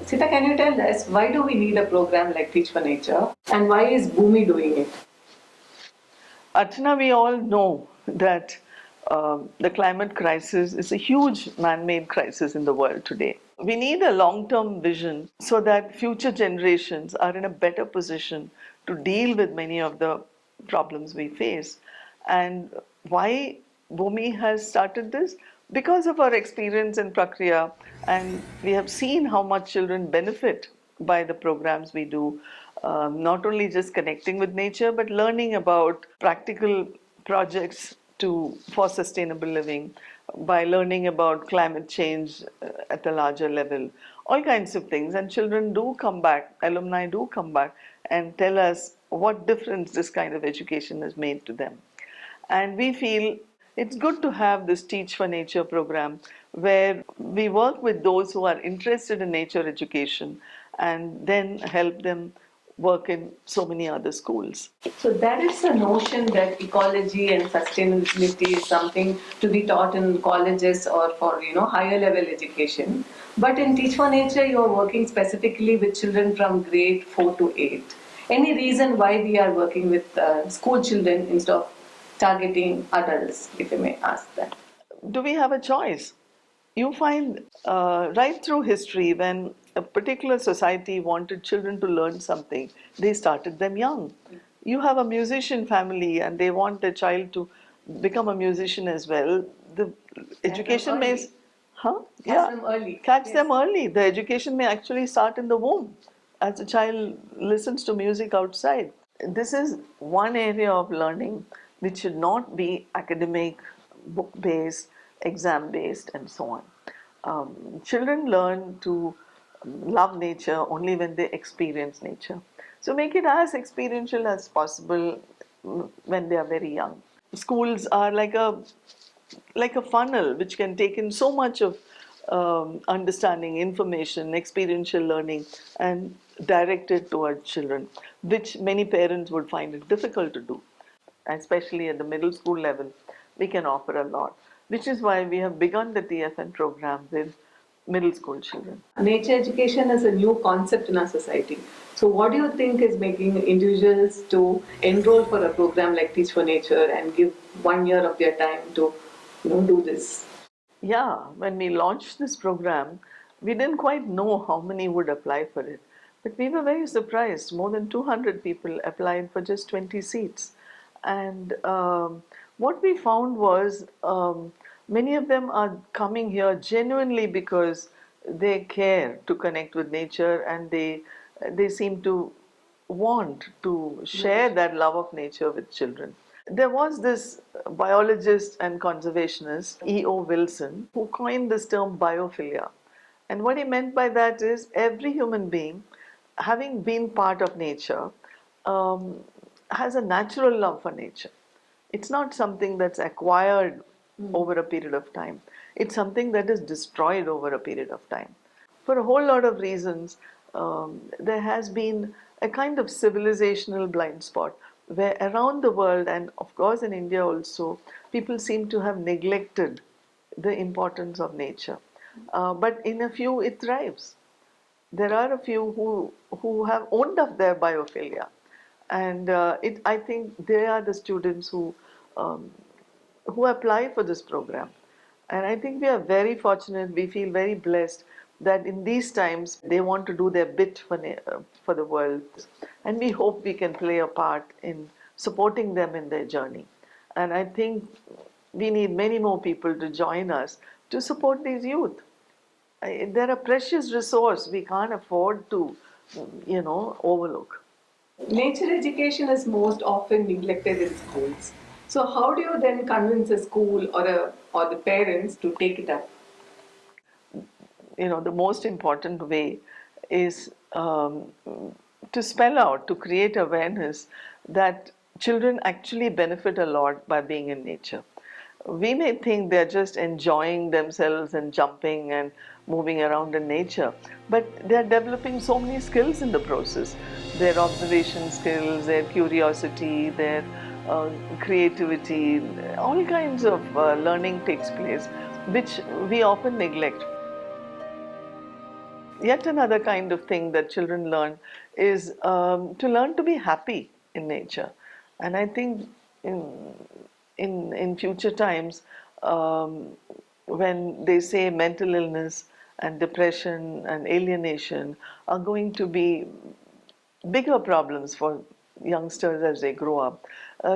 Sita, can you tell us why do we need a program like Teach for Nature and why is Bhumi doing it? Archana, we all know that the climate crisis is a huge man made crisis in the world today. We need a long term vision so that future generations are in a better position to deal with many of the problems we face. And why Bhumi has started this? Because of our experience in Prakriya, and we have seen how much children benefit by the programs we do, not only just connecting with nature, but learning about practical projects for sustainable living, by learning about climate change at a larger level, all kinds of things. And children do come back, alumni do come back and tell us what difference this kind of education has made to them. And we feel it's good to have this Teach for Nature program where we work with those who are interested in nature education and then help them work in so many other schools. So there is a notion that ecology and sustainability is something to be taught in colleges or for higher level education. But in Teach for Nature, you are working specifically with children from grade 4 to 8. Any reason why we are working with school children instead of targeting adults, if you may ask that? Do we have a choice? You find right through history, when a particular society wanted children to learn something, they started them young. You have a musician family and they want their child to become a musician as well. The education may, huh? Catch them early. Catch them early. The education may actually start in the womb as a child listens to music outside. This is one area of learning which should not be academic, book based, exam based, and so on. Children learn to love nature only when they experience nature. So make it as experiential as possible when they are very young. Schools are like a funnel which can take in so much of understanding, information, experiential learning, and direct it towards children, which many parents would find it difficult to do. Especially at the middle school level, we can offer a lot, which is why we have begun the TFN program with middle school children. Nature education is a new concept in our society. So, what do you think is making individuals to enroll for a program like Teach for Nature and give 1 year of their time to, do this? Yeah, when we launched this program, we didn't quite know how many would apply for it. But we were very surprised. More than 200 people applied for just 20 seats. And what we found was many of them are coming here genuinely because they care to connect with nature, and they seem to want to share that love of nature with children. There was this biologist and conservationist, E.O. Wilson, who coined this term biophilia. And what he meant by that is every human being, having been part of nature, um, has a natural love for nature. It's not something that's acquired over a period of time, it's something that is destroyed over a period of time. For a whole lot of reasons, there has been a kind of civilizational blind spot where around the world, and of course in India also, people seem to have neglected the importance of nature. But in a few, it thrives. There are a few who have owned up their biophilia, and I think they are the students um, who apply for this program. And I think we are very fortunate, we feel very blessed that in these times they want to do their bit for the world. And we hope we can play a part in supporting them in their journey. And I think we need many more people to join us to support these youth. They're a precious resource we can't afford to, overlook. Nature education is most often neglected in schools. So, how do you then convince a school or the parents to take it up? The most important way is to spell out, to create awareness that children actually benefit a lot by being in nature. We may think they're just enjoying themselves and jumping and moving around in nature, but they're developing so many skills in the process. Their observation skills, their curiosity, their creativity, all kinds of learning takes place, which we often neglect. yet another kind of thing that children learn is to learn to be happy in nature. And I think in in future times, um, when they say mental illness and depression and alienation are going to be bigger problems for youngsters as they grow up.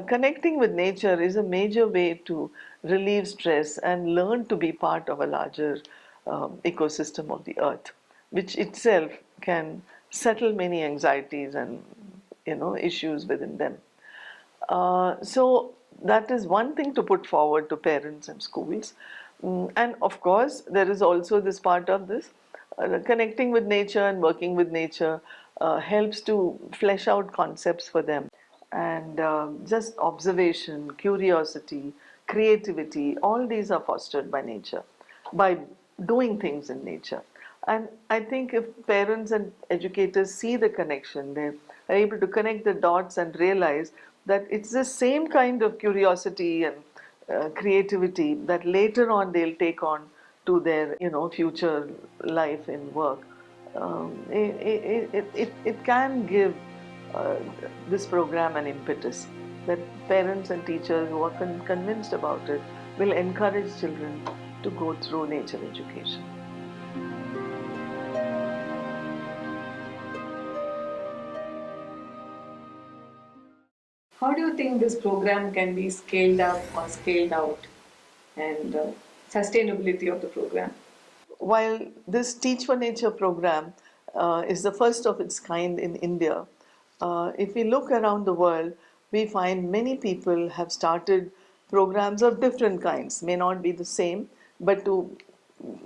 Connecting with nature is a major way to relieve stress and learn to be part of a larger ecosystem of the earth, which itself can settle many anxieties and issues within them. So that is one thing to put forward to parents and schools. And of course, there is also this part of this connecting with nature and working with nature helps to flesh out concepts for them. And just observation, curiosity, creativity, all these are fostered by nature, by doing things in nature. And I think if parents and educators see the connection, they are able to connect the dots and realize that it's the same kind of curiosity and creativity that later on they'll take on to their future life in work. It can give uh, this program an impetus that parents and teachers who are convinced about it will encourage children to go through nature education. How do you think this program can be scaled up or scaled out, and sustainability of the program? While this Teach for Nature program is the first of its kind in India, if we look around the world, we find many people have started programs of different kinds, may not be the same, but to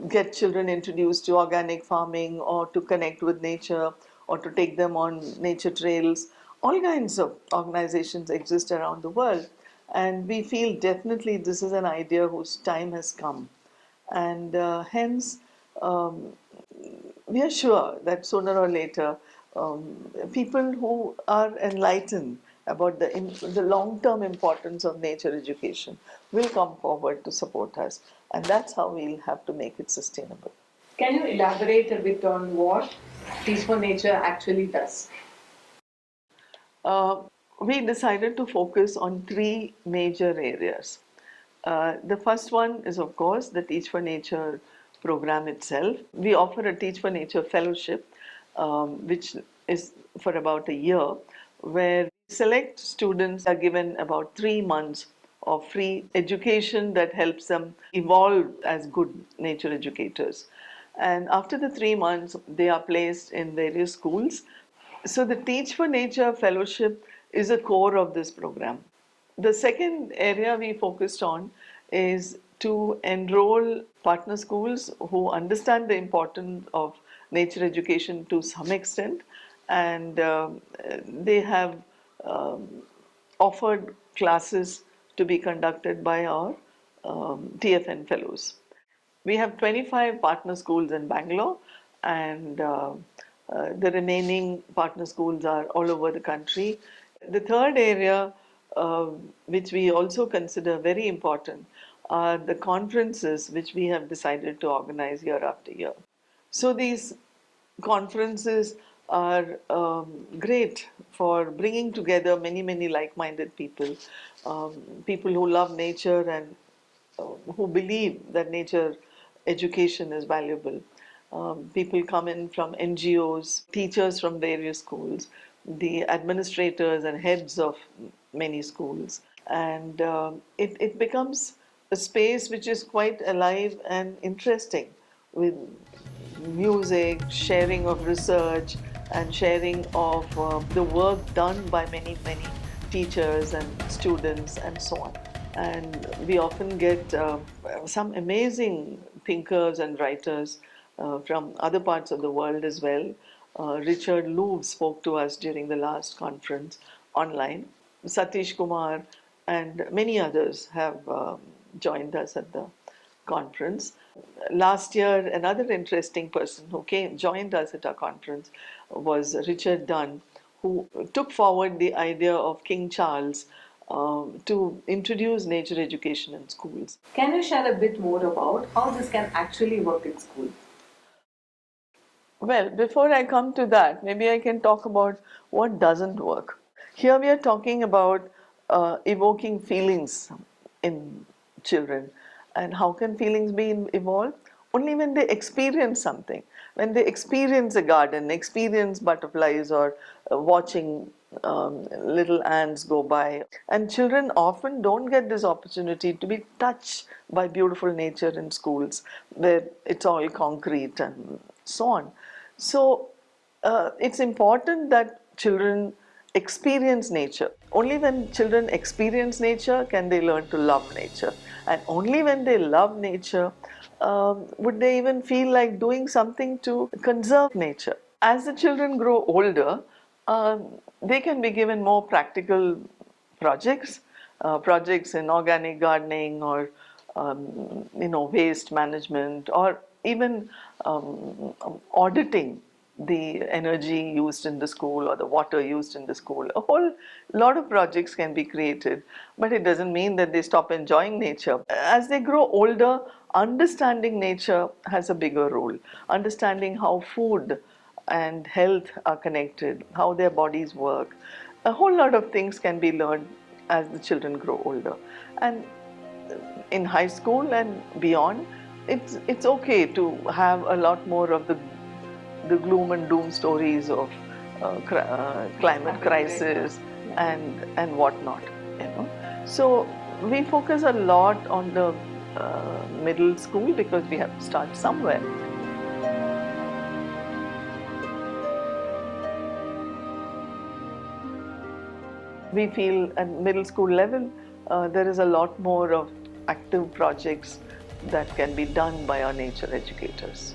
get children introduced to organic farming or to connect with nature or to take them on nature trails. All kinds of organizations exist around the world, and we feel definitely this is an idea whose time has come. And hence, um, we are sure that sooner or later, people who are enlightened about the long-term importance of nature education will come forward to support us, and that's how we'll have to make it sustainable. Can you elaborate a bit on what Teach for Nature actually does? Uh, we decided to focus on three major areas. The first one is, of course, the Teach for Nature program itself. We offer a Teach for Nature fellowship, which is for about a year, where select students are given about 3 months of free education that helps them evolve as good nature educators. And after the 3 months, they are placed in various schools. So the Teach for Nature fellowship is a core of this program. The second area we focused on is to enroll partner schools who understand the importance of nature education to some extent, and they have um, offered classes to be conducted by our TFN fellows. We have 25 partner schools in Bangalore, and the remaining partner schools are all over the country. The third area, uh, which we also consider very important, are the conferences which we have decided to organize year after year. So these conferences are great for bringing together many like-minded people, people who love nature and who believe that nature education is valuable. People come in from NGOs, teachers from various schools, the administrators and heads of many schools, and it becomes a space which is quite alive and interesting, with music, sharing of research, and sharing of the work done by many teachers and students and so on. And we often get some amazing thinkers and writers from other parts of the world as well. Richard Louv spoke to us during the last conference online. Satish Kumar and many others have joined us at the conference. Last year, another interesting person who joined us at our conference was Richard Dunn, who took forward the idea of King Charles to introduce nature education in schools. Can you share a bit more about how this can actually work in school? Well, before I come to that, maybe I can talk about what doesn't work. Here we are talking about evoking feelings in children. And how can feelings be evolved? Only when they experience something. When they experience a garden, experience butterflies, or watching little ants go by. And children often don't get this opportunity to be touched by beautiful nature in schools where it's all concrete and so on. So it's important that children experience nature. Only when children experience nature can they learn to love nature. And only when they love nature would they even feel like doing something to conserve nature. As the children grow older, they can be given more practical projects, projects in organic gardening or waste management, or even auditing the energy used in the school or the water used in the school. A whole lot of projects can be created, but it doesn't mean that they stop enjoying nature. As they grow older, understanding nature has a bigger role. Understanding how food and health are connected, how their bodies work. A whole lot of things can be learned as the children grow older. And in high school and beyond, it's okay to have a lot more of the gloom and doom stories of climate crisis and whatnot. So we focus a lot on the middle school because we have to start somewhere. We feel at middle school level there is a lot more of active projects that can be done by our nature educators.